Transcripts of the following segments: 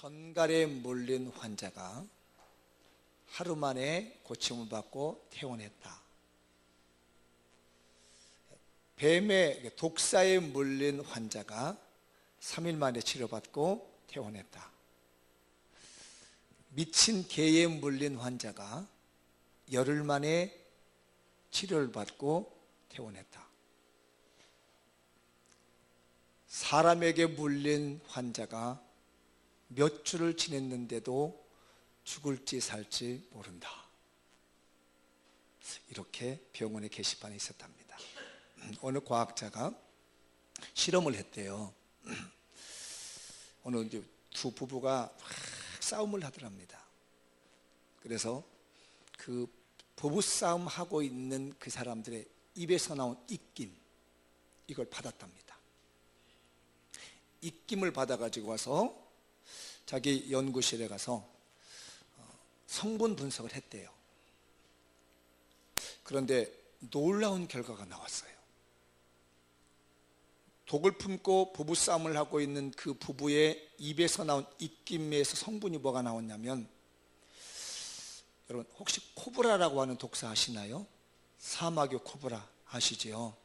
전갈에 몰린 환자가 하루 만에 고침을 받고 퇴원했다. 뱀의 독사에 물린 환자가 3일 만에 치료받고 퇴원했다. 미친 개에 물린 환자가 열흘 만에 치료를 받고 퇴원했다. 사람에게 물린 환자가 몇 주를 지냈는데도 죽을지 살지 모른다. 이렇게 병원의 게시판에 있었답니다. 어느 과학자가 실험을 했대요. 어느 두 부부가 싸움을 하더랍니다. 그래서 그 부부싸움 하고 있는 그 사람들의 입에서 나온 입김, 이걸 받았답니다. 입김을 받아가지고 와서 자기 연구실에 가서 성분 분석을 했대요. 그런데 놀라운 결과가 나왔어요. 독을 품고 부부싸움을 하고 있는 그 부부의 입에서 나온 입김에서 성분이 뭐가 나왔냐면, 여러분 혹시 코브라라고 하는 독사 아시나요? 사마귀 코브라 아시죠?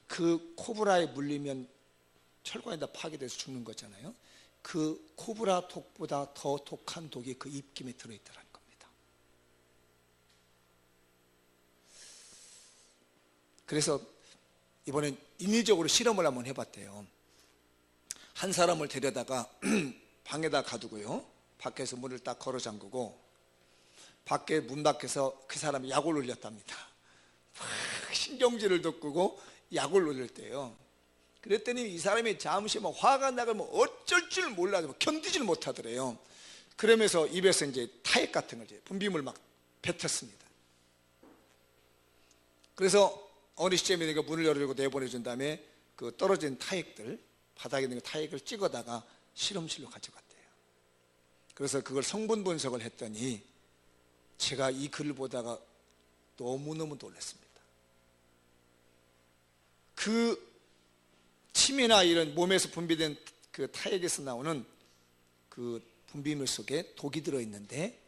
그 코브라에 물리면 혈관에다 파괴돼서 죽는 거잖아요. 그 코브라 독보다 더 독한 독이 그 입김에 들어있더라는 겁니다. 그래서 이번엔 인위적으로 실험을 한번 해봤대요. 한 사람을 데려다가 방에다 가두고요, 밖에서 문을 딱 걸어 잠그고 밖에 문 밖에서 그 사람이 약을 올렸답니다. 신경질을 돋구고 약을 올릴 때요. 그랬더니 이 사람이 잠시 화가 나가면 어쩔 줄 몰라서 견디질 못하더래요. 그러면서 입에서 이제 타액 같은 걸 분비물 막 뱉었습니다. 그래서 어느 시점에 문을 열어주고 내보내준 다음에 그 떨어진 타액들, 바닥에 있는 타액을 찍어다가 실험실로 가져갔대요. 그래서 그걸 성분 분석을 했더니 제가 이 글을 보다가 너무너무 놀랐습니다. 그 침이나 이런 몸에서 분비된 그 타액에서 나오는 그 분비물 속에 독이 들어있는데,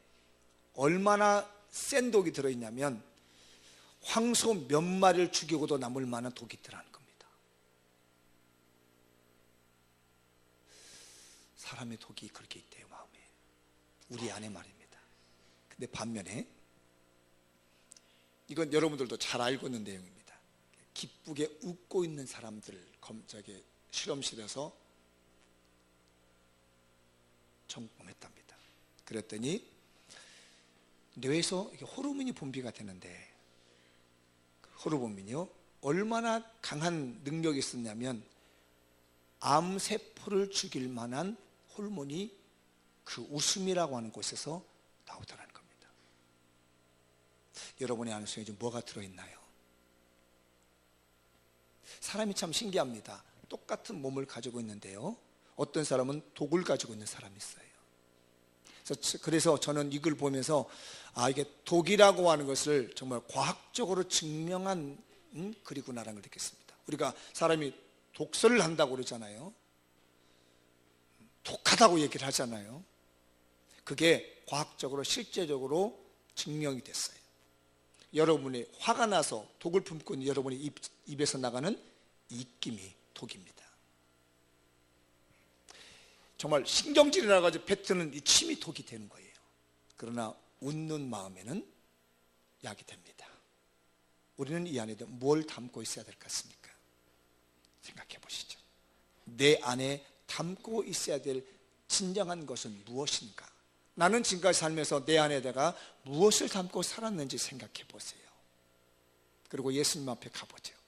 얼마나 센 독이 들어있냐면 황소 몇 마리를 죽이고도 남을 만한 독이 있더라는 겁니다. 사람의 독이 그렇게 있대요, 마음에. 우리 안에 말입니다. 근데 반면에 이건 여러분들도 잘 알고 있는 내용입니다. 기쁘게 웃고 있는 사람들 실험실에서 점검했답니다. 그랬더니 뇌에서 호르몬이 분비가 되는데, 그 호르몬이요 얼마나 강한 능력이 있었냐면 암세포를 죽일 만한 호르몬이 그 웃음이라고 하는 곳에서 나오더라는 겁니다. 여러분의 안에 지금 뭐가 들어있나요? 사람이 참 신기합니다. 똑같은 몸을 가지고 있는데요, 어떤 사람은 독을 가지고 있는 사람이 있어요. 그래서 저는 이걸 보면서 이게 독이라고 하는 것을 정말 과학적으로 증명한 글이구나라는 걸 느꼈습니다. 우리가 사람이 독서를 한다고 그러잖아요. 독하다고 얘기를 하잖아요. 그게 과학적으로 실제적으로 증명이 됐어요. 여러분이 화가 나서 독을 품고 있는 여러분의 입에서 나가는 입김이 독입니다. 정말 신경질이라 가지고 뱉는 이 침이 독이 되는 거예요. 그러나 웃는 마음에는 약이 됩니다. 우리는 이 안에 뭘 담고 있어야 될 것 같습니까? 생각해 보시죠. 내 안에 담고 있어야 될 진정한 것은 무엇인가? 나는 지금까지 살면서 내 안에다가 무엇을 담고 살았는지 생각해 보세요. 그리고 예수님 앞에 가보죠.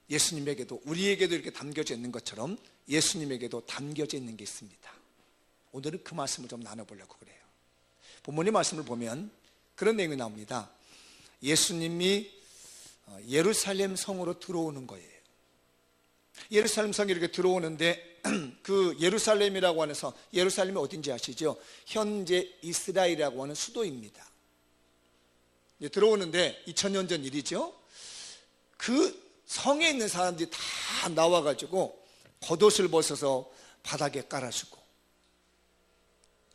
예수님에게도, 우리에게도 이렇게 담겨져 있는 것처럼 예수님에게도 담겨져 있는 게 있습니다. 오늘은 그 말씀을 좀 나눠보려고 그래요. 본문의 말씀을 보면 그런 내용이 나옵니다. 예수님이 예루살렘 성으로 들어오는 거예요. 예루살렘 성에 이렇게 들어오는데 그 예루살렘이라고 하는 성, 예루살렘이 어딘지 아시죠? 현재 이스라엘이라고 하는 수도입니다. 들어오는데 2000년 전 일이죠. 그 성에 있는 사람들이 다 나와가지고 겉옷을 벗어서 바닥에 깔아주고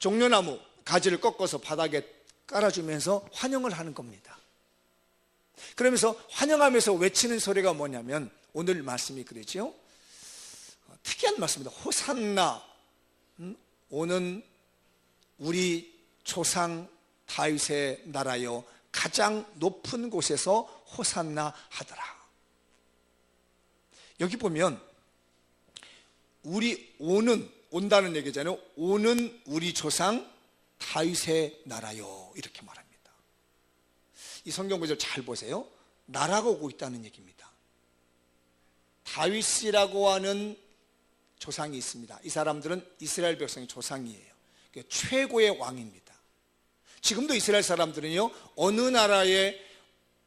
종려나무 가지를 꺾어서 바닥에 깔아주면서 환영을 하는 겁니다. 그러면서 환영하면서 외치는 소리가 뭐냐면 오늘 말씀이 그러죠. 특이한 말씀입니다. 호산나, 오는 우리 조상 다윗의 나라여 가장 높은 곳에서 호산나 하더라. 여기 보면 우리 온다는 얘기잖아요. 오는 우리 조상 다윗의 나라요 이렇게 말합니다. 이 성경 구절 잘 보세요. 나라가 오고 있다는 얘기입니다. 다윗이라고 하는 조상이 있습니다. 이 사람들은 이스라엘 백성의 조상이에요. 최고의 왕입니다. 지금도 이스라엘 사람들은요, 어느 나라에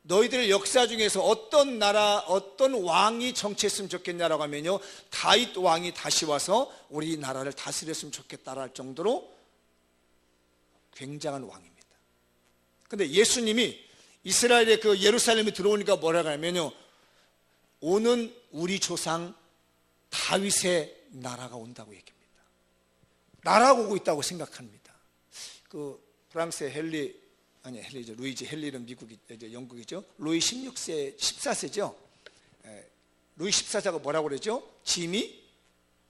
너희들의 역사 중에서 어떤 나라, 어떤 왕이 정치했으면 좋겠냐라고 하면요, 다윗 왕이 다시 와서 우리 나라를 다스렸으면 좋겠다라 할 정도로 굉장한 왕입니다. 근데 예수님이 이스라엘의 그 예루살렘에 들어오니까 뭐라고 하면요, 오는 우리 조상 다윗의 나라가 온다고 얘기합니다. 나라가 오고 있다고 생각합니다. 그 프랑스의 루이지 헨리는 영국이죠. 루이 14세죠. 루이 14세가 뭐라고 그러죠? 짐이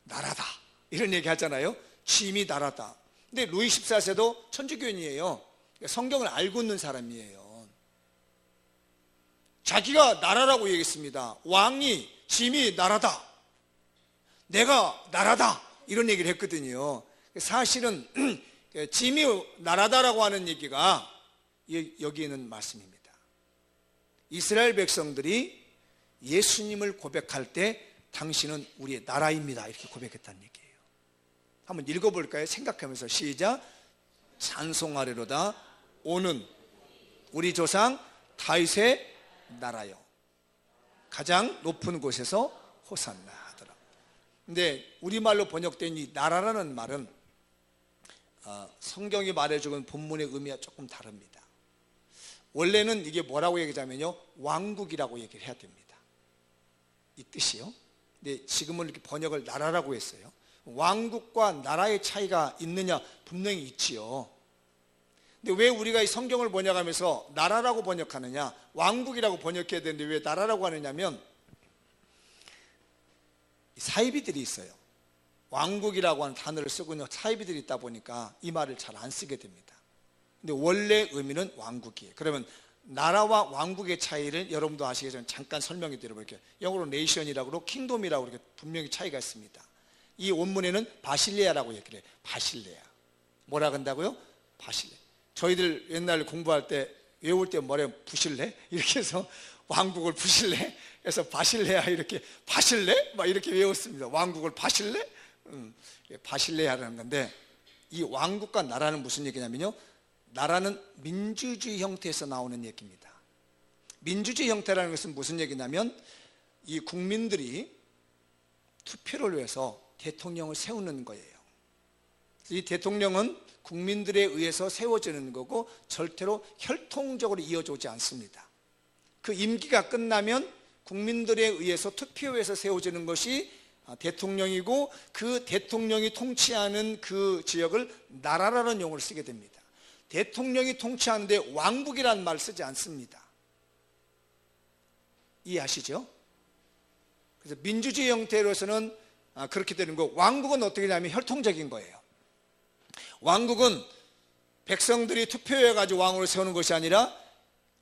나라다 이런 얘기 하잖아요. 짐이 나라다. 근데 루이 14세도 천주교인이에요. 성경을 알고 있는 사람이에요. 자기가 나라라고 얘기했습니다. 왕이 짐이 나라다, 내가 나라다 이런 얘기를 했거든요. 사실은 짐이 나라다라고 하는 얘기가 여기에 있는 말씀입니다. 이스라엘 백성들이 예수님을 고백할 때 당신은 우리의 나라입니다 이렇게 고백했다는 얘기예요. 한번 읽어볼까요? 생각하면서 시작. 찬송하리로다 오는 우리 조상 다윗의 나라요 가장 높은 곳에서 호산나 하더라. 근데 우리말로 번역된 이 나라라는 말은 성경이 말해주는 본문의 의미가 조금 다릅니다. 원래는 이게 뭐라고 얘기하자면요, 왕국이라고 얘기를 해야 됩니다. 이 뜻이요. 근데 지금은 이렇게 번역을 나라라고 했어요. 왕국과 나라의 차이가 있느냐? 분명히 있지요. 근데 왜 우리가 이 성경을 번역하면서 나라라고 번역하느냐, 왕국이라고 번역해야 되는데 왜 나라라고 하느냐면 사이비들이 있어요. 왕국이라고 하는 단어를 쓰고 있는 사이비들이 있다 보니까 이 말을 잘 안 쓰게 됩니다. 근데 원래 의미는 왕국이에요. 그러면 나라와 왕국의 차이를 여러분도 아시겠지만 잠깐 설명해 드려볼게요. 영어로 네이션이라고 그러고 킹돔이라고 이렇게 분명히 차이가 있습니다. 이 원문에는 바실레아라고 얘기를 해요. 바실레아. 뭐라 그런다고요? 바실레. 저희들 옛날 공부할 때 외울 때 뭐래요? 부실레? 이렇게 해서 왕국을 부실레? 해서 바실레아 이렇게 바실레? 막 이렇게 외웠습니다. 왕국을 바실레? 바실레아라는 건데, 이 왕국과 나라는 무슨 얘기냐면요, 나라는 민주주의 형태에서 나오는 얘기입니다. 민주주의 형태라는 것은 무슨 얘기냐면 이 국민들이 투표를 위해서 대통령을 세우는 거예요. 이 대통령은 국민들에 의해서 세워지는 거고 절대로 혈통적으로 이어져 오지 않습니다. 그 임기가 끝나면 국민들에 의해서 투표해서 세워지는 것이 대통령이고, 그 대통령이 통치하는 그 지역을 나라라는 용어를 쓰게 됩니다. 대통령이 통치하는데 왕국이라는 말을 쓰지 않습니다. 이해하시죠? 그래서 민주주의 형태로서는 그렇게 되는 거고, 왕국은 어떻게 되냐면 혈통적인 거예요. 왕국은 백성들이 투표해가지고 왕으로 세우는 것이 아니라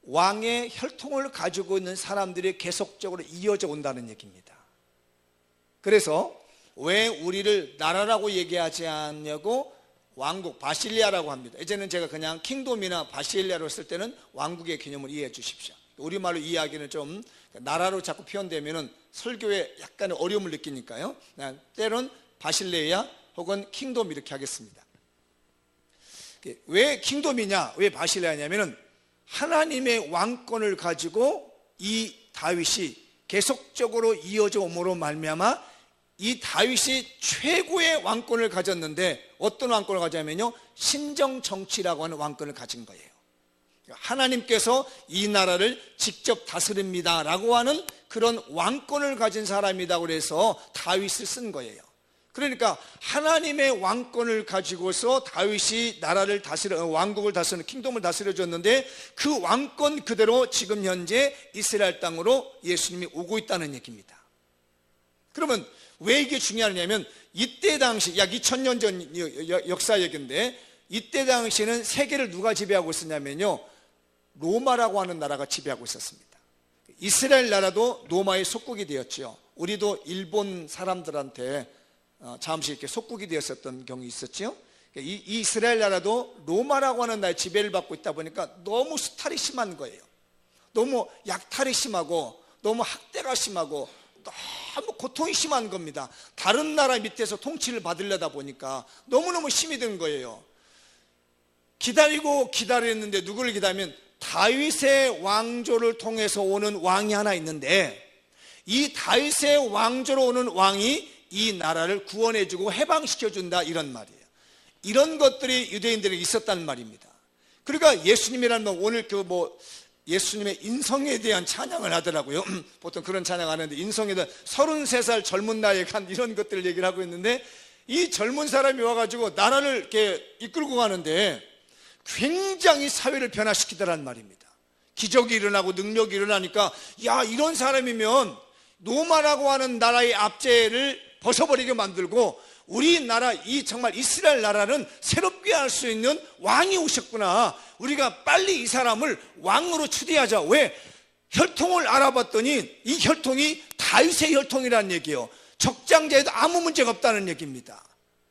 왕의 혈통을 가지고 있는 사람들이 계속적으로 이어져 온다는 얘기입니다. 그래서 왜 우리를 나라라고 얘기하지 않냐고 왕국, 바실리아라고 합니다. 이제는 제가 그냥 킹돔이나 바실리아로 쓸 때는 왕국의 개념을 이해해 주십시오. 우리말로 이해하기는 좀 나라로 자꾸 표현되면 설교에 약간의 어려움을 느끼니까요, 때론 바실레아 혹은 킹돔 이렇게 하겠습니다. 왜 킹돔이냐, 왜 바실레아냐면은 하나님의 왕권을 가지고 이 다윗이 계속적으로 이어져 오므로 말미암아 이 다윗이 최고의 왕권을 가졌는데, 어떤 왕권을 가졌냐면요, 신정정치라고 하는 왕권을 가진 거예요. 하나님께서 이 나라를 직접 다스립니다 라고 하는 그런 왕권을 가진 사람이다 그래서 다윗을 쓴 거예요. 그러니까 하나님의 왕권을 가지고서 다윗이 나라를 왕국을 다스리는 킹덤을 다스려줬는데 그 왕권 그대로 지금 현재 이스라엘 땅으로 예수님이 오고 있다는 얘기입니다. 그러면 왜 이게 중요하냐면 이때 당시 약 2000년 전 역사 얘기인데 이때 당시에는 세계를 누가 지배하고 있었냐면요, 로마라고 하는 나라가 지배하고 있었습니다. 이스라엘 나라도 로마의 속국이 되었죠. 우리도 일본 사람들한테 잠시 이렇게 속국이 되었었던 경우 있었죠. 이 이스라엘 나라도 로마라고 하는 나라의 지배를 받고 있다 보니까 너무 수탈이 심한 거예요. 너무 약탈이 심하고 너무 학대가 심하고 너무 고통이 심한 겁니다. 다른 나라 밑에서 통치를 받으려다 보니까 너무너무 힘이 든 거예요. 기다리고 기다렸는데 누구를 기다리면 다윗의 왕조를 통해서 오는 왕이 하나 있는데 이 다윗의 왕조로 오는 왕이 이 나라를 구원해주고 해방시켜준다, 이런 말이에요. 이런 것들이 유대인들에게 있었다는 말입니다. 그러니까 예수님이라는 건 오늘 예수님의 인성에 대한 찬양을 하더라고요. 보통 그런 찬양 하는데 인성에 대한 33살 젊은 나이에 간 이런 것들을 얘기를 하고 있는데 이 젊은 사람이 와가지고 나라를 이렇게 이끌고 가는데 굉장히 사회를 변화시키더란 말입니다. 기적이 일어나고 능력이 일어나니까 야, 이런 사람이면 로마라고 하는 나라의 압제를 벗어버리게 만들고 우리나라, 이 정말 이스라엘 나라는 새롭게 할 수 있는 왕이 오셨구나. 우리가 빨리 이 사람을 왕으로 추대하자. 왜? 혈통을 알아봤더니 이 혈통이 다윗의 혈통이라는 얘기예요. 적장자에도 아무 문제가 없다는 얘기입니다.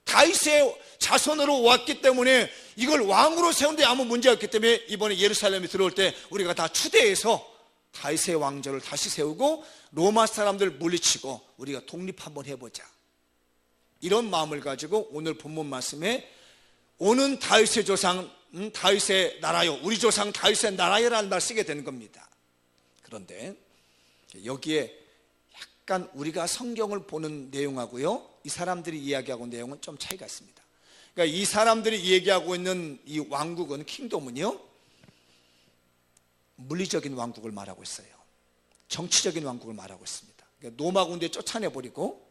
다윗의 자손으로 왔기 때문에 이걸 왕으로 세운데 아무 문제가 없기 때문에 이번에 예루살렘에 들어올 때 우리가 다 추대해서 다윗의 왕조를 다시 세우고 로마 사람들 물리치고 우리가 독립 한번 해보자, 이런 마음을 가지고 오늘 본문 말씀에 오는 다윗의 조상 다윗의 나라요, 우리 조상 다윗의 나라요라는 말 쓰게 되는 겁니다. 그런데 여기에 약간 우리가 성경을 보는 내용하고요, 이 사람들이 이야기하고 있는 내용은 좀 차이가 있습니다. 그러니까 이 사람들이 얘기하고 있는 이 왕국은, 킹덤은요, 물리적인 왕국을 말하고 있어요. 정치적인 왕국을 말하고 있습니다. 그러니까 로마 군대에 쫓아내버리고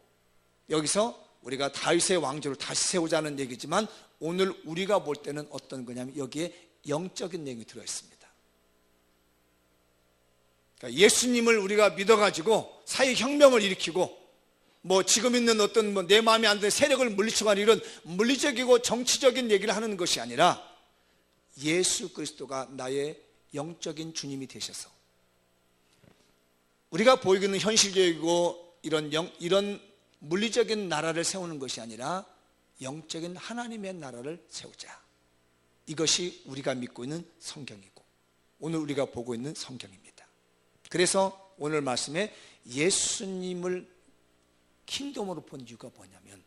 여기서 우리가 다윗의 왕조를 다시 세우자는 얘기지만 오늘 우리가 볼 때는 어떤 거냐면 여기에 영적인 내용이 들어있습니다. 그러니까 예수님을 우리가 믿어가지고 사회혁명을 일으키고 지금 있는 어떤 내 마음에 안 드는 세력을 물리치고 하는 이런 물리적이고 정치적인 얘기를 하는 것이 아니라 예수 그리스도가 나의 영적인 주님이 되셔서 우리가 보이고 있는 현실적이고 이런 물리적인 나라를 세우는 것이 아니라 영적인 하나님의 나라를 세우자. 이것이 우리가 믿고 있는 성경이고 오늘 우리가 보고 있는 성경입니다. 그래서 오늘 말씀에 예수님을 킹덤으로 본 이유가 뭐냐면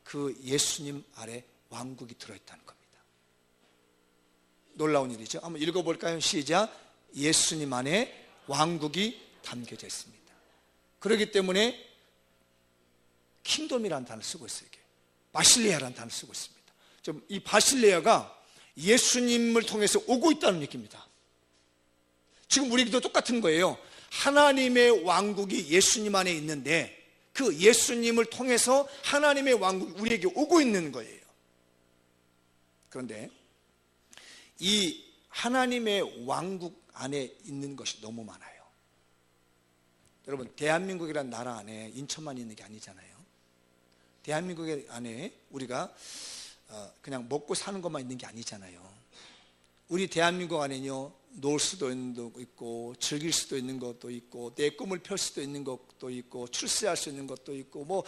그 예수님 아래 왕국이 들어있다는 겁니다. 놀라운 일이죠. 한번 읽어볼까요? 시작. 예수님 안에 왕국이 담겨져 있습니다. 그렇기 때문에 킹덤이라는 단어를 쓰고 있어요. 이게 바실레아라는 단어를 쓰고 있습니다. 이 바실레아가 예수님을 통해서 오고 있다는 얘기입니다. 지금 우리도 똑같은 거예요. 하나님의 왕국이 예수님 안에 있는데 그 예수님을 통해서 하나님의 왕국이 우리에게 오고 있는 거예요. 그런데 이 하나님의 왕국 안에 있는 것이 너무 많아요. 여러분, 대한민국이라는 나라 안에 인천만 있는 게 아니잖아요. 대한민국 안에 우리가 그냥 먹고 사는 것만 있는 게 아니잖아요. 우리 대한민국 안에는요, 놀 수도 있는 것도 있고 즐길 수도 있는 것도 있고 내 꿈을 펼 수도 있는 것도 있고 출세할 수 있는 것도 있고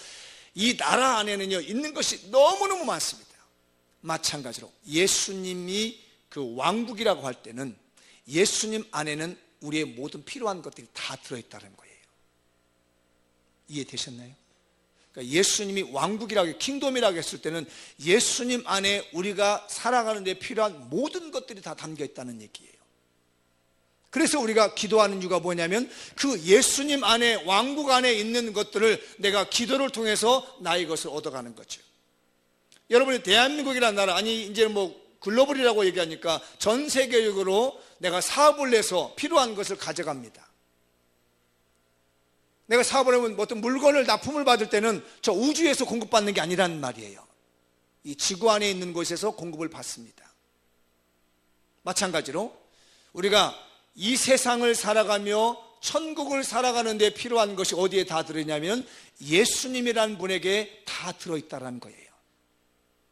이 나라 안에는요 있는 것이 너무너무 많습니다. 마찬가지로 예수님이 그 왕국이라고 할 때는 예수님 안에는 우리의 모든 필요한 것들이 다 들어있다는 거예요. 이해되셨나요? 그러니까 예수님이 왕국이라고 킹덤이라고 했을 때는 예수님 안에 우리가 살아가는 데 필요한 모든 것들이 다 담겨 있다는 얘기예요. 그래서 우리가 기도하는 이유가 뭐냐면 그 예수님 안에 왕국 안에 있는 것들을 내가 기도를 통해서 나의 것을 얻어가는 거죠. 여러분이 대한민국이라는 나라, 아니 이제 글로벌이라고 얘기하니까 전 세계적으로 내가 사업을 내서 필요한 것을 가져갑니다. 내가 사업을 하면 어떤 물건을 납품을 받을 때는 저 우주에서 공급받는 게 아니란 말이에요. 이 지구 안에 있는 곳에서 공급을 받습니다. 마찬가지로 우리가 이 세상을 살아가며 천국을 살아가는 데 필요한 것이 어디에 다 들어있냐면 예수님이라는 분에게 다 들어있다는 거예요.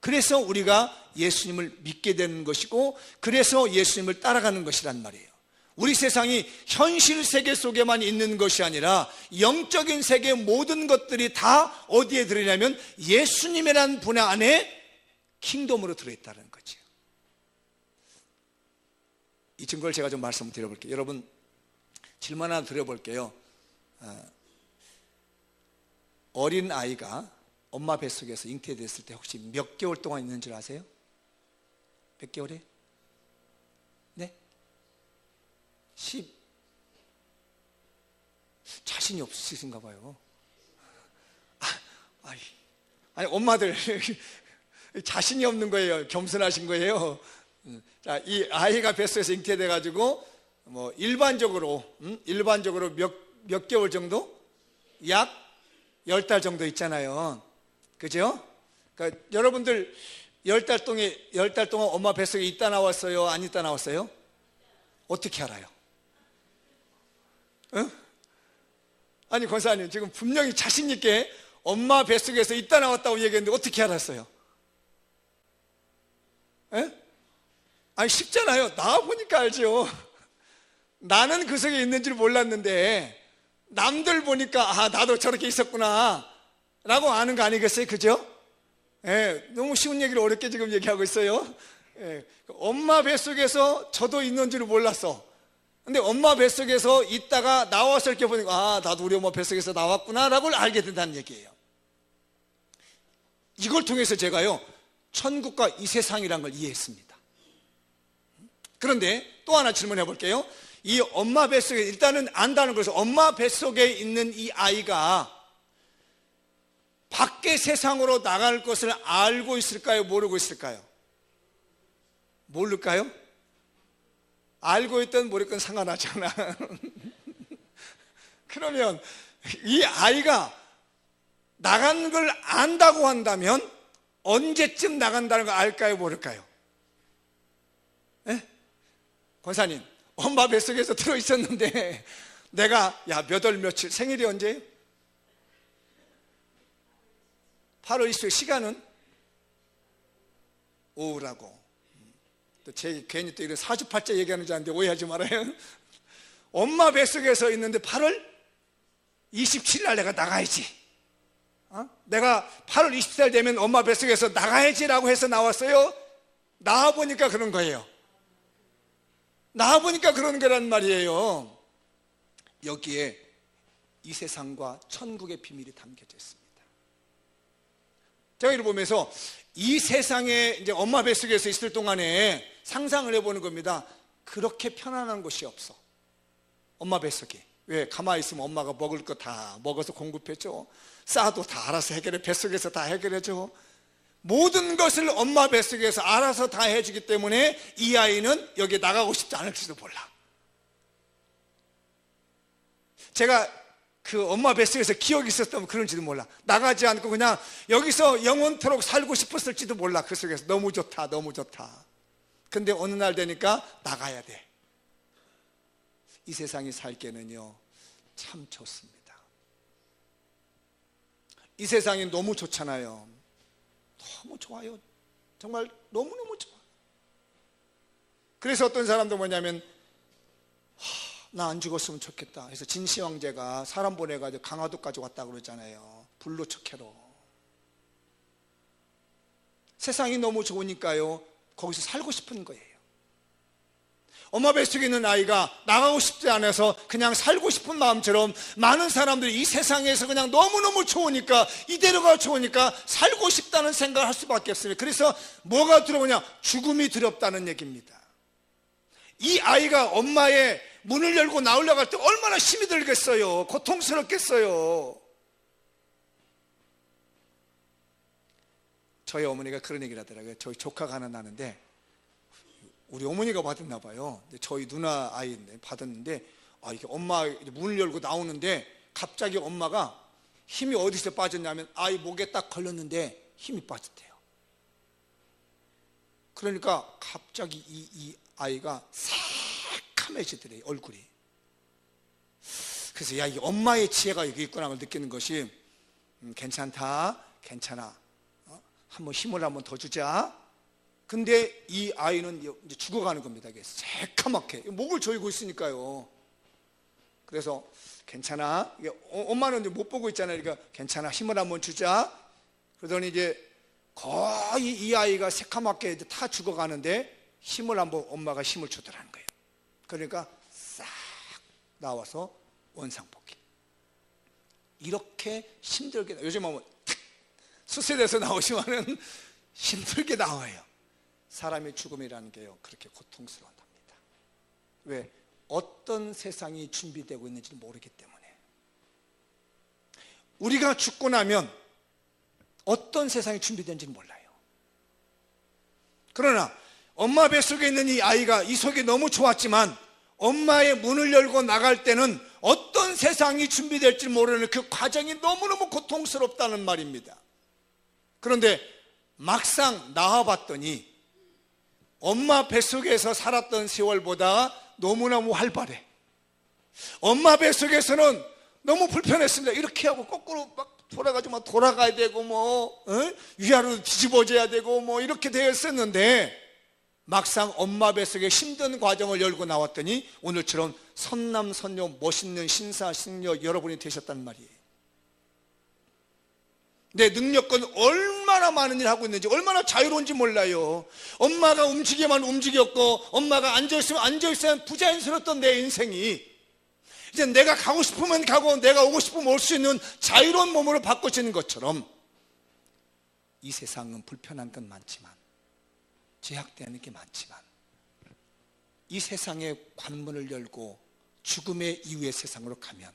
그래서 우리가 예수님을 믿게 되는 것이고, 그래서 예수님을 따라가는 것이란 말이에요. 우리 세상이 현실 세계 속에만 있는 것이 아니라 영적인 세계 모든 것들이 다 어디에 들어있냐면 예수님이라는 분 안에 킹덤으로 들어있다는 거죠. 이 증거를 제가 좀 말씀을 드려볼게요. 여러분, 질문 하나 드려볼게요. 어린 아이가 엄마 뱃속에서 잉태됐을 때 혹시 몇 개월 동안 있는 줄 아세요? 몇 개월에? 네? 10. 자신이 없으신가 봐요. 아니 엄마들 자신이 없는 거예요? 겸손하신 거예요? 자, 이 아이가 뱃속에서 잉태돼 가지고 뭐 일반적으로 몇 개월 정도? 약 10달 정도 있잖아요. 그죠? 그러니까 여러분들 10달 동안 엄마 뱃속에 있다 나왔어요? 안 있다 나왔어요? 어떻게 알아요? 응? 아니 권사님, 지금 분명히 자신 있게 엄마 뱃속에서 있다 나왔다고 얘기했는데 어떻게 알았어요? 에? 아니 쉽잖아요. 나와보니까 알죠. 나는 그 속에 있는 줄 몰랐는데 남들 보니까 나도 저렇게 있었구나 라고 아는 거 아니겠어요? 그죠? 너무 쉬운 얘기를 어렵게 지금 얘기하고 있어요. 엄마 뱃속에서 저도 있는 줄 몰랐어. 근데 엄마 뱃속에서 있다가 나와서 이렇게 보니까 나도 우리 엄마 뱃속에서 나왔구나 라고 알게 된다는 얘기예요. 이걸 통해서 제가요, 천국과 이 세상이란 걸 이해했습니다. 그런데 또 하나 질문해 볼게요. 이 엄마 뱃속에 일단은 안다는 것은 엄마 뱃속에 있는 이 아이가 밖에 세상으로 나갈 것을 알고 있을까요? 모르고 있을까요? 모를까요? 알고 있든 모르든 상관하지 않아. 그러면 이 아이가 나간 걸 안다고 한다면 언제쯤 나간다는 걸 알까요? 모를까요? 권사님, 엄마 뱃속에서 들어있었는데 내가 몇 월 며칠, 생일이 언제예요? 8월 20일, 시간은? 오후라고. 또 괜히 또 이런 사주팔자 얘기하는 줄 아는데 오해하지 말아요. 엄마 뱃속에서 있는데 8월 27일 날 내가 나가야지. 내가 8월 27일 되면 엄마 뱃속에서 나가야지라고 해서 나왔어요. 나와보니까 그런 거예요. 나와보니까 그런 거란 말이에요. 여기에 이 세상과 천국의 비밀이 담겨져 있습니다. 제가 이를 보면서 이 세상에 이제 엄마 뱃속에서 있을 동안에 상상을 해보는 겁니다. 그렇게 편안한 곳이 없어. 엄마 뱃속에. 왜? 가만히 있으면 엄마가 먹을 거 다 먹어서 공급해줘. 싸도 다 알아서 해결해. 뱃속에서 다 해결해줘. 모든 것을 엄마 뱃속에서 알아서 다 해주기 때문에 이 아이는 여기에 나가고 싶지 않을지도 몰라. 제가 그 엄마 뱃속에서 기억이 있었다면 그런지도 몰라. 나가지 않고 그냥 여기서 영원토록 살고 싶었을지도 몰라. 그 속에서 너무 좋다, 너무 좋다. 근데 어느 날 되니까 나가야 돼. 이 세상이 살게는요, 참 좋습니다. 이 세상이 너무 좋잖아요. 너무 좋아요. 정말 너무너무 좋아. 그래서 어떤 사람도 뭐냐면 나 안 죽었으면 좋겠다. 그래서 진시 형제가 사람 보내가지고 강화도까지 왔다 그러잖아요. 불로초캐로. 세상이 너무 좋으니까요, 거기서 살고 싶은 거예요. 엄마 뱃속에 있는 아이가 나가고 싶지 않아서 그냥 살고 싶은 마음처럼 많은 사람들이 이 세상에서 그냥 너무너무 좋으니까, 이대로가 좋으니까 살고 싶다는 생각을 할 수밖에 없습니다. 그래서 뭐가 두려우냐? 죽음이 두렵다는 얘기입니다. 이 아이가 엄마의 문을 열고 나오려고 할 때 얼마나 힘이 들겠어요. 고통스럽겠어요. 저희 어머니가 그런 얘기를 하더라고요. 저희 조카가 하나 나는데 우리 어머니가 받았나 봐요. 저희 누나 아이인데 받았는데 이게 엄마 문을 열고 나오는데 갑자기 엄마가 힘이 어디서 빠졌냐면 아이 목에 딱 걸렸는데 힘이 빠졌대요. 그러니까 갑자기 이 아이가 새카매지더래요, 얼굴이. 그래서 야, 이 엄마의 지혜가 여기 있구나 를 느끼는 것이 괜찮다, 괜찮아, 한번 힘을 한번 더 주자. 근데 이 아이는 이제 죽어가는 겁니다. 새카맣게 목을 조이고 있으니까요. 그래서 괜찮아, 엄마는 이제 못 보고 있잖아요. 그러니까 괜찮아, 힘을 한번 주자. 그러더니 이제 거의 이 아이가 새카맣게 이제 다 죽어가는데 힘을 한번 엄마가 힘을 주더라는 거예요. 그러니까 싹 나와서 원상복귀. 이렇게 힘들게, 요즘 보면 수술에서 나오시면은 힘들게 나와요. 사람의 죽음이라는 게요, 그렇게 고통스러웠답니다. 왜? 어떤 세상이 준비되고 있는지 모르기 때문에. 우리가 죽고 나면 어떤 세상이 준비된지 몰라요. 그러나 엄마 뱃속에 있는 이 아이가 이 속이 너무 좋았지만 엄마의 문을 열고 나갈 때는 어떤 세상이 준비될지 모르는 그 과정이 너무너무 고통스럽다는 말입니다. 그런데 막상 나와봤더니 엄마 뱃속에서 살았던 세월보다 너무너무 활발해. 엄마 뱃속에서는 너무 불편했습니다. 이렇게 하고 거꾸로 막 돌아가지고 돌아가야 되고 위아래로 뒤집어져야 되고 이렇게 되어 있었는데 막상 엄마 뱃속에 힘든 과정을 열고 나왔더니 오늘처럼 선남선녀 멋있는 신사신녀 여러분이 되셨단 말이에요. 내 능력은 얼마나 많은 일을 하고 있는지, 얼마나 자유로운지 몰라요. 엄마가 움직이면 움직였고 엄마가 앉아있으면 앉아있으면 부자연스러웠던 내 인생이 이제 내가 가고 싶으면 가고 내가 오고 싶으면 올 수 있는 자유로운 몸으로 바꿔지는 것처럼 이 세상은 불편한 건 많지만, 제약되는 게 많지만, 이 세상의 관문을 열고 죽음의 이후의 세상으로 가면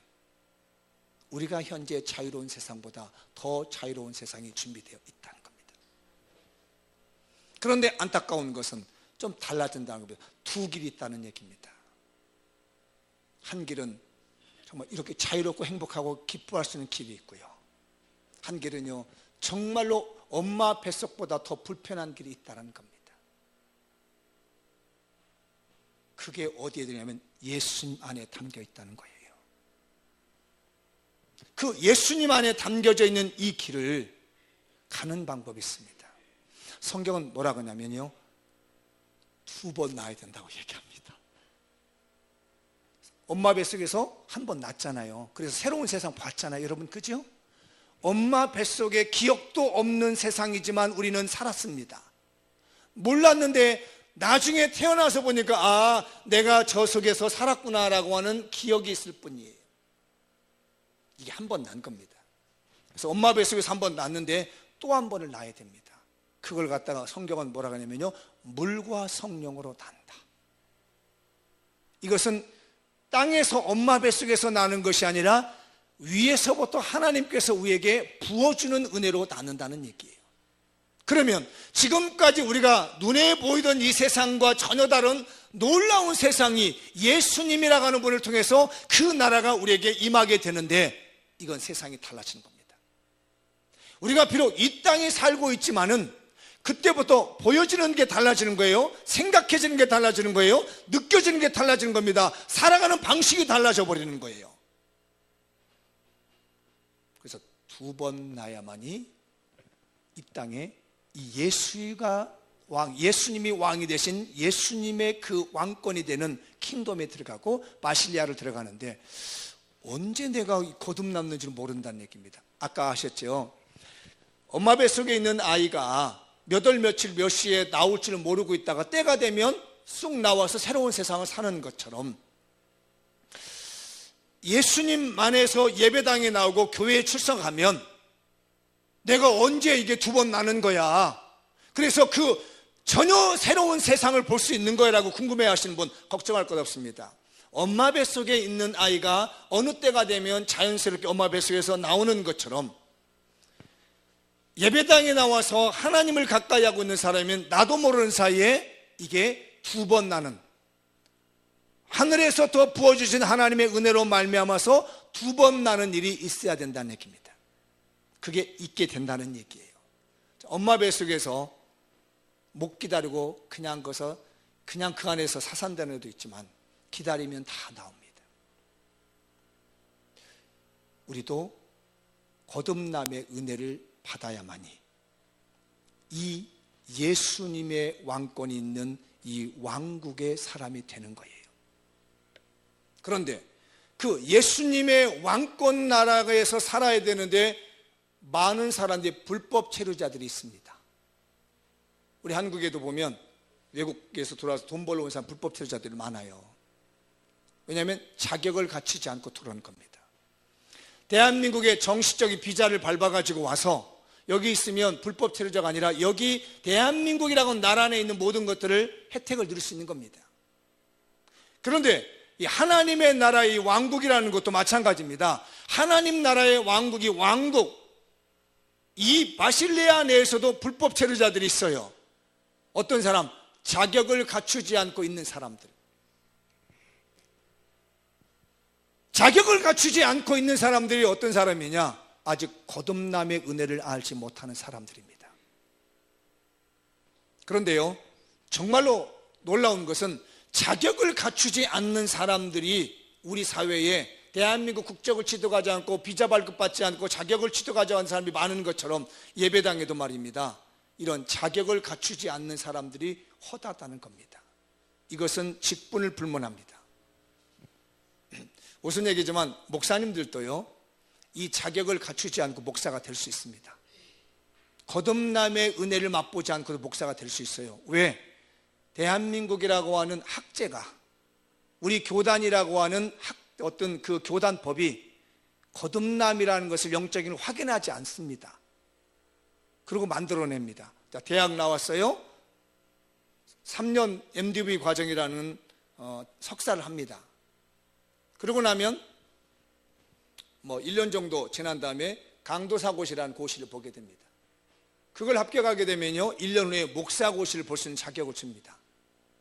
우리가 현재 자유로운 세상보다 더 자유로운 세상이 준비되어 있다는 겁니다. 그런데 안타까운 것은 좀 달라진다는 겁니다. 두 길이 있다는 얘기입니다. 한 길은 정말 이렇게 자유롭고 행복하고 기뻐할 수 있는 길이 있고요, 한 길은요 정말로 엄마 뱃속보다 더 불편한 길이 있다는 겁니다. 그게 어디에 되냐면 예수님 안에 담겨 있다는 거예요. 그 예수님 안에 담겨져 있는 이 길을 가는 방법이 있습니다. 성경은 뭐라고 하냐면요, 2번 낳아야 된다고 얘기합니다. 엄마 뱃속에서 한 번 낳았잖아요. 그래서 새로운 세상 봤잖아요, 여러분, 그죠? 엄마 뱃속에 기억도 없는 세상이지만 우리는 살았습니다. 몰랐는데 나중에 태어나서 보니까 내가 저 속에서 살았구나라고 하는 기억이 있을 뿐이에요. 이게 한 번 난 겁니다. 그래서 엄마 뱃속에서 한 번 낳았는데 또 한 번을 낳아야 됩니다. 그걸 갖다가 성경은 뭐라고 하냐면요, 물과 성령으로 난다. 이것은 땅에서 엄마 뱃속에서 나는 것이 아니라 위에서부터 하나님께서 우리에게 부어주는 은혜로 낳는다는 얘기예요. 그러면 지금까지 우리가 눈에 보이던 이 세상과 전혀 다른 놀라운 세상이 예수님이라고 하는 분을 통해서 그 나라가 우리에게 임하게 되는데, 이건 세상이 달라지는 겁니다. 우리가 비록 이 땅에 살고 있지만은 그때부터 보여지는 게 달라지는 거예요. 생각해지는 게 달라지는 거예요. 느껴지는 게 달라지는 겁니다. 살아가는 방식이 달라져 버리는 거예요. 그래서 2번 나야만이 이 땅에 이 예수님이 왕이 되신 예수님의 그 왕권이 되는 킹덤에 들어가고 마실리아를 들어가는데, 언제 내가 거듭났는지를 모른다는 얘기입니다. 아까 하셨죠, 엄마 뱃속에 있는 아이가 몇 월 며칠 몇 시에 나올지를 모르고 있다가 때가 되면 쑥 나와서 새로운 세상을 사는 것처럼 예수님 안에서 예배당에 나오고 교회에 출석하면 내가 언제 이게 2번 나는 거야, 그래서 그 전혀 새로운 세상을 볼 수 있는 거라고 궁금해 하시는 분 걱정할 것 없습니다. 엄마 뱃속에 있는 아이가 어느 때가 되면 자연스럽게 엄마 뱃속에서 나오는 것처럼 예배당에 나와서 하나님을 가까이 하고 있는 사람이면 나도 모르는 사이에 이게 2번 나는, 하늘에서 더 부어주신 하나님의 은혜로 말미암아서 두 번 나는 일이 있어야 된다는 얘기입니다. 그게 있게 된다는 얘기예요. 엄마 뱃속에서 못 기다리고 그냥 그 안에서 사산되는 애도 있지만 기다리면 다 나옵니다. 우리도 거듭남의 은혜를 받아야만이 이 예수님의 왕권이 있는 이 왕국의 사람이 되는 거예요. 그런데 그 예수님의 왕권 나라에서 살아야 되는데 많은 사람들이 불법 체류자들이 있습니다. 우리 한국에도 보면 외국에서 돌아와서 돈 벌러 온 사람 불법 체류자들이 많아요. 왜냐하면 자격을 갖추지 않고 들어오는 겁니다. 대한민국의 정식적인 비자를 밟아가지고 와서 여기 있으면 불법 체류자가 아니라 여기 대한민국이라고 나라 안에 있는 모든 것들을 혜택을 누릴 수 있는 겁니다. 그런데 이 하나님의 나라의 왕국이라는 것도 마찬가지입니다. 하나님 나라의 왕국이 이 바실레아 내에서도 불법 체류자들이 있어요. 어떤 사람? 자격을 갖추지 않고 있는 사람들. 자격을 갖추지 않고 있는 사람들이 어떤 사람이냐? 아직 거듭남의 은혜를 알지 못하는 사람들입니다. 그런데요, 정말로 놀라운 것은 자격을 갖추지 않는 사람들이 우리 사회에 대한민국 국적을 취득하지 않고 비자 발급받지 않고 자격을 취득하지 않은 사람이 많은 것처럼 예배당에도 말입니다. 이런 자격을 갖추지 않는 사람들이 허다하다는 겁니다. 이것은 직분을 불문합니다. 무슨 얘기지만 목사님들도요, 이 자격을 갖추지 않고 목사가 될 수 있습니다. 거듭남의 은혜를 맛보지 않고도 목사가 될 수 있어요. 왜? 대한민국이라고 하는 학제가, 우리 교단이라고 하는 어떤 그 교단법이 거듭남이라는 것을 영적인 확인하지 않습니다. 그리고 만들어냅니다. 자, 대학 나왔어요. 3년 MDV 과정이라는 석사를 합니다. 그러고 나면 1년 정도 지난 다음에 강도사고시라는 고시를 보게 됩니다. 그걸 합격하게 되면요, 1년 후에 목사고시를 볼 수 있는 자격을 줍니다.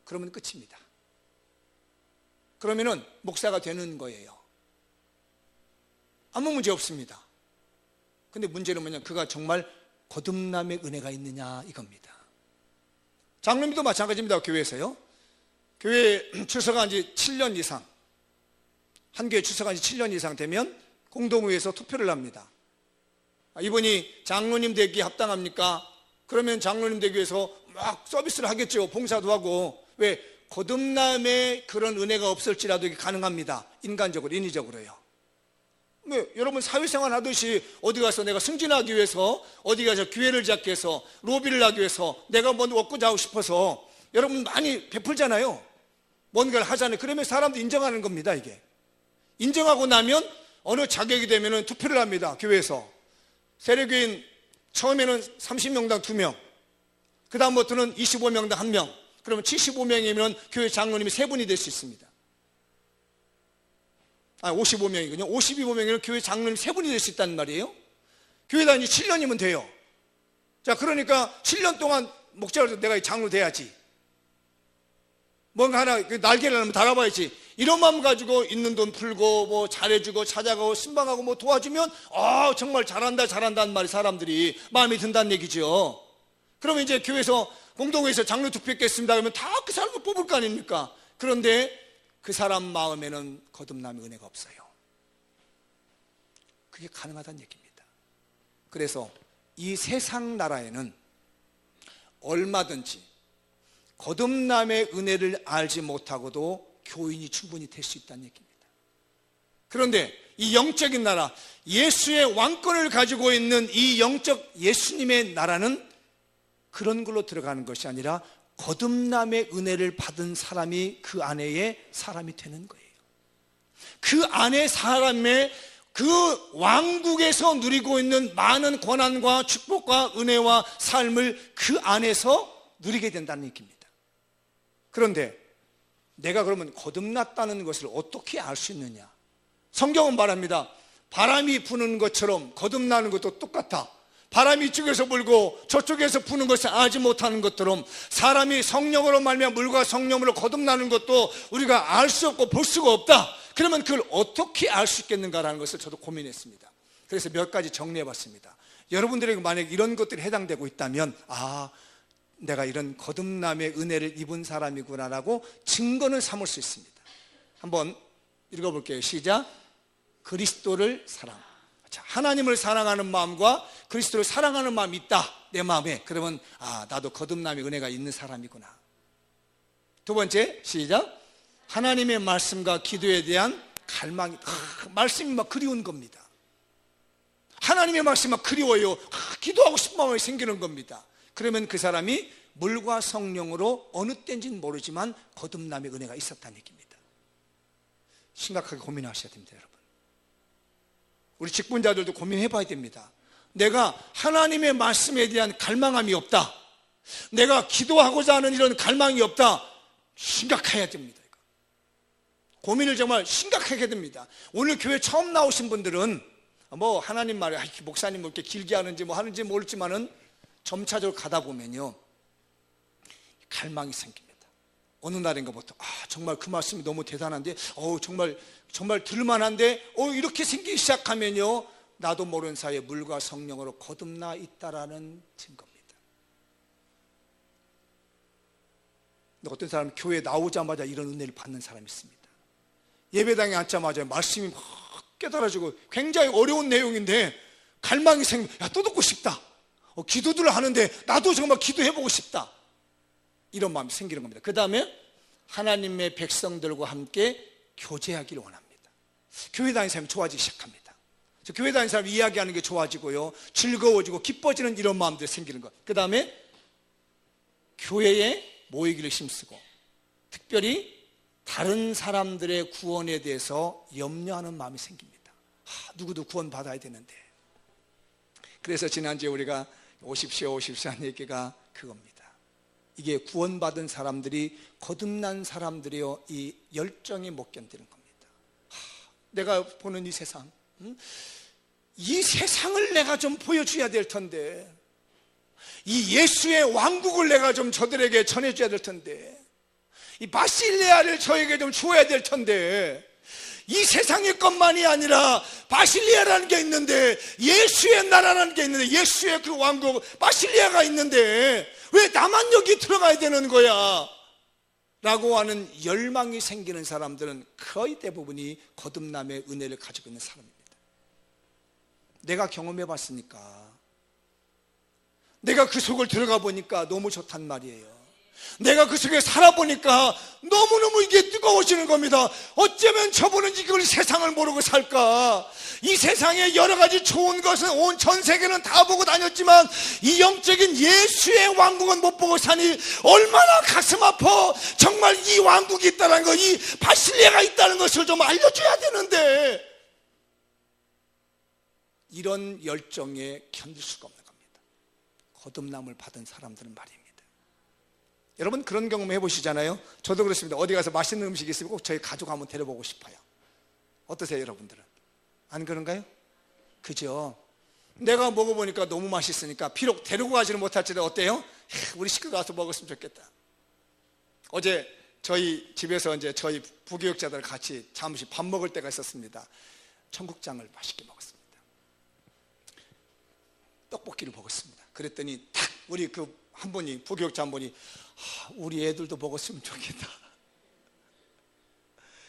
그러면 끝입니다. 그러면은 목사가 되는 거예요. 아무 문제 없습니다. 근데 문제는 뭐냐? 그가 정말 거듭남의 은혜가 있느냐 이겁니다. 장로님도 마찬가지입니다. 교회에서요. 교회 출석한 지 7년 이상, 한 교회 출석한 지 7년 이상 되면 공동회에서 투표를 합니다. 이분이 장로님 되기에 합당합니까? 그러면 장로님 되기 위해서 막 서비스를 하겠죠. 봉사도 하고. 왜? 거듭남의 그런 은혜가 없을지라도 이게 가능합니다. 인간적으로, 인위적으로요. 여러분 사회생활 하듯이 어디 가서 내가 승진하기 위해서, 어디 가서 기회를 잡기 위해서, 로비를 하기 위해서 내가 뭐 얻고자 하고 싶어서 여러분 많이 베풀잖아요. 뭔가를 하잖아요. 그러면 사람도 인정하는 겁니다. 이게 인정하고 나면 어느 자격이 되면 투표를 합니다. 교회에서. 세례교인 처음에는 30명당 2명, 그 다음부터는 25명당 1명, 그러면 75명이면 교회 장로님이 3분이 될 수 있습니다. 55명이군요. 55명이면 교회 장로님 3분이 될 수 있다는 말이에요. 교회 다니 7년이면 돼요. 자, 그러니까 7년 동안 목자로서 내가 장로 돼야지. 뭔가 하나 날개를 하면 달아봐야지. 이런 마음 가지고 있는 돈 풀고 뭐 잘해주고 찾아가고 신방하고 도와주면 정말 잘한다 잘한다는 말이 사람들이 마음에 든다는 얘기죠. 그러면 이제 교회에서 공동회에서 장로 투표했겠습니다 그러면 다 그 사람을 뽑을 거 아닙니까? 그런데 그 사람 마음에는 거듭남의 은혜가 없어요. 그게 가능하다는 얘기입니다. 그래서 이 세상 나라에는 얼마든지 거듭남의 은혜를 알지 못하고도 교인이 충분히 될 수 있다는 얘기입니다. 그런데 이 영적인 나라, 예수의 왕권을 가지고 있는 이 영적 예수님의 나라는 그런 걸로 들어가는 것이 아니라 거듭남의 은혜를 받은 사람이 그 안에의 사람이 되는 거예요. 그 안에 사람의 그 왕국에서 누리고 있는 많은 권한과 축복과 은혜와 삶을 그 안에서 누리게 된다는 얘기입니다. 그런데 내가 그러면 거듭났다는 것을 어떻게 알 수 있느냐? 성경은 말합니다. 바람이 부는 것처럼 거듭나는 것도 똑같아. 바람이 이쪽에서 불고 저쪽에서 부는 것을 알지 못하는 것처럼 사람이 성령으로 말미암아 물과 성령으로 거듭나는 것도 우리가 알 수 없고 볼 수가 없다. 그러면 그걸 어떻게 알 수 있겠는가라는 것을 저도 고민했습니다. 그래서 몇 가지 정리해봤습니다. 여러분들에게 만약 이런 것들이 해당되고 있다면 내가 이런 거듭남의 은혜를 입은 사람이구나라고 증거는 삼을 수 있습니다. 한번 읽어볼게요. 시작. 그리스도를 사랑. 자, 하나님을 사랑하는 마음과 그리스도를 사랑하는 마음이 있다 내 마음에. 그러면 나도 거듭남의 은혜가 있는 사람이구나. 두 번째 시작. 하나님의 말씀과 기도에 대한 갈망이 말씀이 막 그리운 겁니다. 하나님의 말씀이 막 그리워요. 기도하고 싶은 마음이 생기는 겁니다. 그러면 그 사람이 물과 성령으로 어느 때인지는 모르지만 거듭남의 은혜가 있었다는 얘기입니다. 심각하게 고민하셔야 됩니다, 여러분. 우리 직분자들도 고민해 봐야 됩니다. 내가 하나님의 말씀에 대한 갈망함이 없다, 내가 기도하고자 하는 이런 갈망이 없다, 심각해야 됩니다. 고민을 정말 심각하게 해야 됩니다. 오늘 교회 처음 나오신 분들은 하나님 말에 목사님 이렇게 길게 하는지 하는지 모르지만은 점차적으로 가다 보면요 갈망이 생깁니다. 어느 날인가부터 정말 그 말씀이 너무 대단한데 정말 들을만한데 이렇게 생기기 시작하면요 나도 모르는 사이에 물과 성령으로 거듭나 있다라는 증거입니다. 근데 어떤 사람은 교회에 나오자마자 이런 은혜를 받는 사람이 있습니다. 예배당에 앉자마자 말씀이 막 깨달아지고 굉장히 어려운 내용인데 갈망이 생기면 또 듣고 싶다. 기도들을 하는데 나도 정말 기도해보고 싶다. 이런 마음이 생기는 겁니다. 그 다음에 하나님의 백성들과 함께 교제하기를 원합니다. 교회 다니는 사람이 좋아지기 시작합니다. 교회 다니는 사람이 이야기하는 게 좋아지고요 즐거워지고 기뻐지는 이런 마음들이 생기는 것. 그 다음에 교회에 모이기를 힘쓰고 특별히 다른 사람들의 구원에 대해서 염려하는 마음이 생깁니다. 누구도 구원 받아야 되는데. 그래서 지난주에 우리가 오십시오 하는 얘기가 그겁니다. 이게 구원받은 사람들이 거듭난 사람들이요 이 열정이 못 견디는 겁니다. 내가 보는 이 세상, 이 세상을 내가 좀 보여줘야 될 텐데, 이 예수의 왕국을 내가 좀 저들에게 전해줘야 될 텐데, 이 바실레아를 저에게 좀 주어야 될 텐데, 이 세상의 것만이 아니라 바실레아라는 게 있는데, 예수의 나라라는 게 있는데, 예수의 그 왕국 바실레아가 있는데 왜 나만 여기 들어가야 되는 거야? 라고 하는 열망이 생기는 사람들은 거의 대부분이 거듭남의 은혜를 가지고 있는 사람입니다. 내가 경험해 봤으니까, 내가 그 속을 들어가 보니까 너무 좋단 말이에요. 내가 그 속에 살아보니까 너무너무 이게 뜨거워지는 겁니다. 어쩌면 저분은 이걸 세상을 모르고 살까? 이 세상에 여러 가지 좋은 것은 온 전 세계는 다 보고 다녔지만 이 영적인 예수의 왕국은 못 보고 사니 얼마나 가슴 아파. 정말 이 왕국이 있다는 거, 이 바실레아가 있다는 것을 좀 알려줘야 되는데, 이런 열정에 견딜 수가 없는 겁니다. 거듭남을 받은 사람들은 말입니다. 여러분 그런 경험 해보시잖아요. 저도 그렇습니다. 어디 가서 맛있는 음식이 있으면 꼭 저희 가족 한번 데려보고 싶어요. 어떠세요 여러분들은? 안 그런가요? 그죠? 내가 먹어보니까 너무 맛있으니까 비록 데리고 가지는 못할지라도 어때요? 우리 식구가 와서 먹었으면 좋겠다. 어제 저희 집에서 이제 저희 부교육자들 같이 잠시 밥 먹을 때가 있었습니다. 청국장을 맛있게 먹었습니다. 떡볶이를 먹었습니다. 그랬더니 딱 우리 그 한 분이, 부교육자 한 분이 우리 애들도 먹었으면 좋겠다.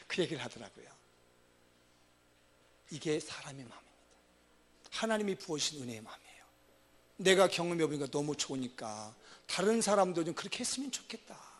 그 얘기를 하더라고요. 이게 사람의 마음입니다. 하나님이 부어주신 은혜의 마음이에요. 내가 경험해보니까 너무 좋으니까 다른 사람도 좀 그렇게 했으면 좋겠다.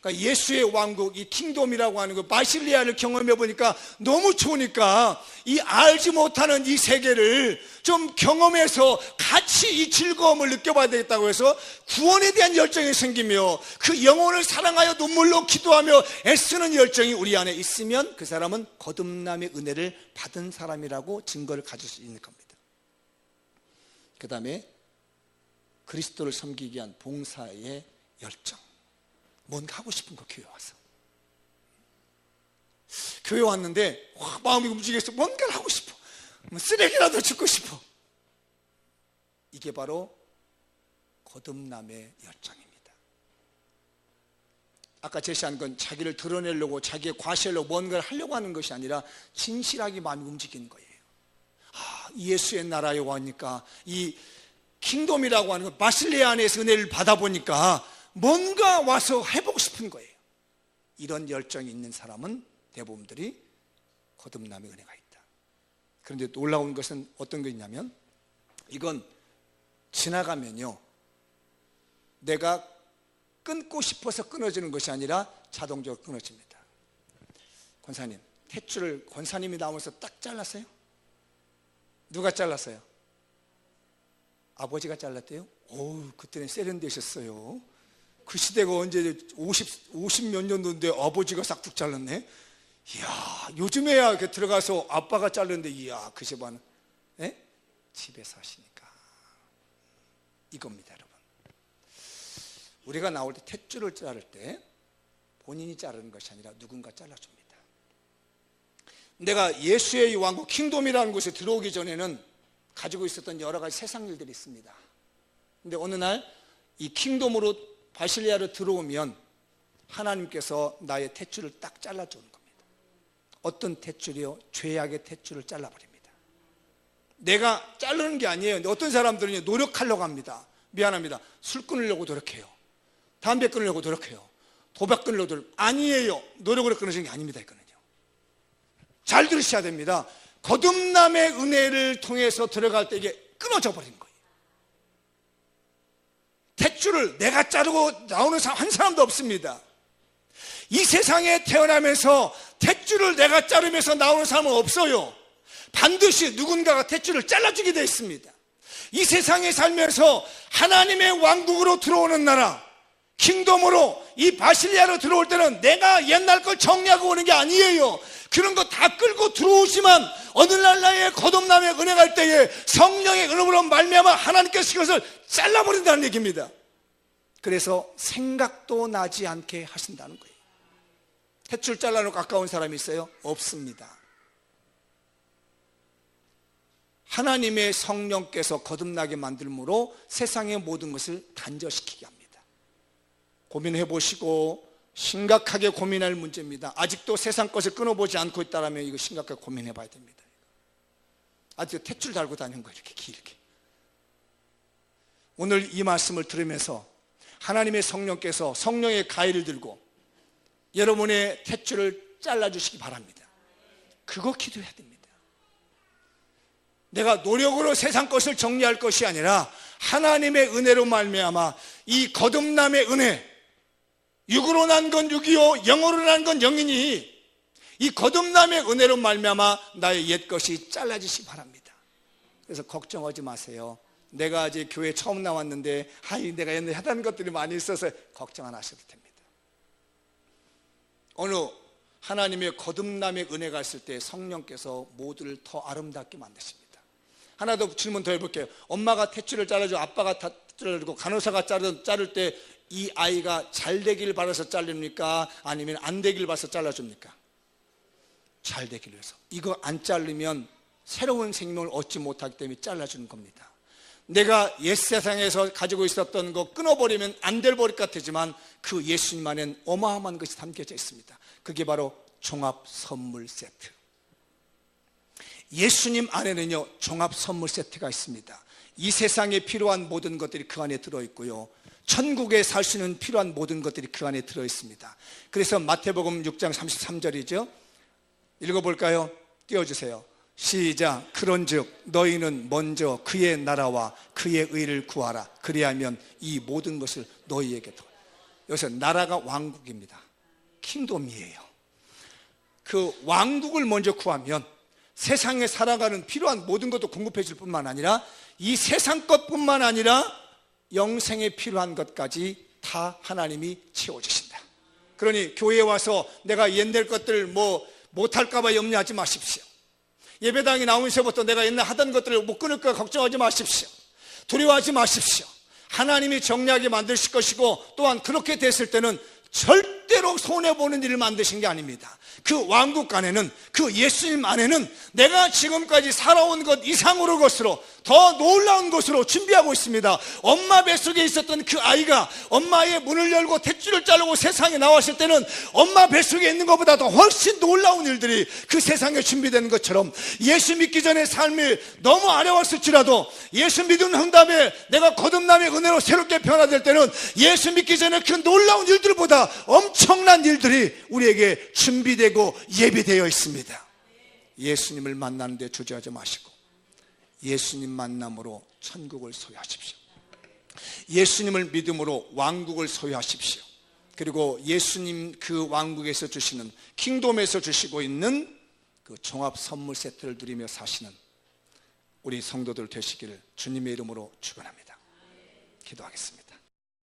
그러니까 예수의 왕국, 이 킹덤이라고 하는 그 바실레아를 경험해보니까 너무 좋으니까 이 알지 못하는 이 세계를 좀 경험해서 같이 이 즐거움을 느껴봐야 되겠다고 해서 구원에 대한 열정이 생기며 그 영혼을 사랑하여 눈물로 기도하며 애쓰는 열정이 우리 안에 있으면 그 사람은 거듭남의 은혜를 받은 사람이라고 증거를 가질 수 있는 겁니다. 그 다음에 그리스도를 섬기기 위한 봉사의 열정. 뭔가 하고 싶은 거. 교회 와서 교회 왔는데 마음이 움직여서 뭔가를 하고 싶어. 쓰레기라도 줍고 싶어. 이게 바로 거듭남의 열정입니다. 아까 제시한 건 자기를 드러내려고, 자기의 과시하려고 뭔가를 하려고 하는 것이 아니라 진실하게 마음이 움직이는 거예요. 예수의 나라에 와니까 이 킹덤이라고 하는 것, 바실레아 안에서 은혜를 받아보니까 뭔가 와서 해보고 싶은 거예요. 이런 열정이 있는 사람은 대부분들이 거듭남의 은혜가 있다. 그런데 놀라운 것은 어떤 게 있냐면, 이건 지나가면요, 내가 끊고 싶어서 끊어지는 것이 아니라 자동적으로 끊어집니다. 권사님, 탯줄을 권사님이 나오면서 딱 잘랐어요? 누가 잘랐어요? 아버지가 잘랐대요? 그때는 세련되셨어요. 그 시대가 언제 50 몇 년도인데 아버지가 싹둑 잘랐네? 이야, 요즘에야 이렇게 들어가서 아빠가 자르는데, 이야, 그 집안은, 집에서 하시니까. 이겁니다, 여러분. 우리가 나올 때 탯줄을 자를 때 본인이 자르는 것이 아니라 누군가 잘라줍니다. 내가 예수의 왕국 킹덤이라는 곳에 들어오기 전에는 가지고 있었던 여러 가지 세상 일들이 있습니다. 근데 어느 날 이 킹덤으로 바실레아로 들어오면 하나님께서 나의 탯줄을 딱 잘라주는 겁니다. 어떤 탯줄이요? 죄악의 탯줄을 잘라버립니다. 내가 자르는 게 아니에요. 근데 어떤 사람들은 노력하려고 합니다. 미안합니다. 술 끊으려고 노력해요. 담배 끊으려고 노력해요. 도박 끊으려고 노력. 아니에요. 노력으로 끊으시는 게 아닙니다. 이거는요. 잘 들으셔야 됩니다. 거듭남의 은혜를 통해서 들어갈 때 이게 끊어져 버린 거예요. 탯줄을 내가 자르고 나오는 사람 한 사람도 없습니다. 이 세상에 태어나면서 탯줄을 내가 자르면서 나오는 사람은 없어요. 반드시 누군가가 탯줄을 잘라주게 되어 있습니다. 이 세상에 살면서 하나님의 왕국으로 들어오는 나라, 킹덤으로, 이 바실레아로 들어올 때는 내가 옛날 걸 정리하고 오는 게 아니에요. 그런 거 다 끌고 들어오지만 어느 날 나의 거듭남의 은혜가 할 때에 성령의 은혜로 말미암아 하나님께서 그것을 잘라버린다는 얘기입니다. 그래서 생각도 나지 않게 하신다는 거예요. 탯줄 잘라놓고 가까운 사람이 있어요? 없습니다. 하나님의 성령께서 거듭나게 만들므로 세상의 모든 것을 단절시키게 합니다. 고민해 보시고 심각하게 고민할 문제입니다. 아직도 세상 것을 끊어보지 않고 있다면 이거 심각하게 고민해 봐야 됩니다. 아직도 탯줄 달고 다니는 거예요. 이렇게 길게. 오늘 이 말씀을 들으면서 하나님의 성령께서 성령의 가위를 들고 여러분의 탯줄을 잘라주시기 바랍니다. 그거 기도해야 됩니다. 내가 노력으로 세상 것을 정리할 것이 아니라 하나님의 은혜로 말미암아 이 거듭남의 은혜, 육으로 난 건 육이요 영으로 난 건 영이니 이 거듭남의 은혜로 말미암아 나의 옛 것이 잘라지시기 바랍니다. 그래서 걱정하지 마세요. 내가 아직 교회 처음 나왔는데 내가 옛날에 하던 것들이 많이 있어서 걱정 안 하셔도 됩니다. 어느 하나님의 거듭남의 은혜가 있을 때 성령께서 모두를 더 아름답게 만드십니다. 하나 더 질문 더 해볼게요. 엄마가 탯줄을 잘라주고 아빠가 자르고 간호사가 자를 때 이 아이가 잘 되길 바라서 자릅니까? 아니면 안 되길 바라서 잘라줍니까? 잘 되길 위해서. 이거 안 자르면 새로운 생명을 얻지 못하기 때문에 잘라주는 겁니다. 내가 옛 세상에서 가지고 있었던 거 끊어버리면 안 될 것 같지만 그 예수님 안에는 어마어마한 것이 담겨져 있습니다. 그게 바로 종합 선물 세트. 예수님 안에는요 종합 선물 세트가 있습니다. 이 세상에 필요한 모든 것들이 그 안에 들어있고요, 천국에 살 수 있는 필요한 모든 것들이 그 안에 들어있습니다. 그래서 마태복음 6장 33절이죠 읽어볼까요? 띄워주세요. 시작. 그런즉 너희는 먼저 그의 나라와 그의 의를 구하라. 그리하면 이 모든 것을 너희에게 더. 여기서 나라가 왕국입니다. 킹덤이에요. 그 왕국을 먼저 구하면 세상에 살아가는 필요한 모든 것도 공급해 줄 뿐만 아니라 이 세상 것뿐만 아니라 영생에 필요한 것까지 다 하나님이 채워주신다. 그러니 교회에 와서 내가 옛날 것들 못할까 봐 염려하지 마십시오. 예배당에 나오면서부터 내가 옛날 하던 것들을 못 끊을까 걱정하지 마십시오. 두려워하지 마십시오. 하나님이 정리하게 만드실 것이고 또한 그렇게 됐을 때는 절대로 손해보는 일을 만드신 게 아닙니다. 그 왕국 안에는, 그 예수님 안에는 내가 지금까지 살아온 것 이상으로 것으로 더 놀라운 것으로 준비하고 있습니다. 엄마 뱃속에 있었던 그 아이가 엄마의 문을 열고 탯줄을 자르고 세상에 나왔을 때는 엄마 뱃속에 있는 것보다도 훨씬 놀라운 일들이 그 세상에 준비되는 것처럼, 예수 믿기 전에 삶이 너무 어려웠을지라도 예수 믿은 응답에 내가 거듭남의 은혜로 새롭게 변화될 때는 예수 믿기 전에 그 놀라운 일들보다 엄청난 일들이 우리에게 준비되고 예비되어 있습니다. 예수님을 만나는 데 주저하지 마시고 예수님 만남으로 천국을 소유하십시오. 예수님을 믿음으로 왕국을 소유하십시오. 그리고 예수님 그 왕국에서 주시는, 킹돔에서 주시고 있는 그 종합 선물 세트를 누리며 사시는 우리 성도들 되시기를 주님의 이름으로 축원합니다. 기도하겠습니다.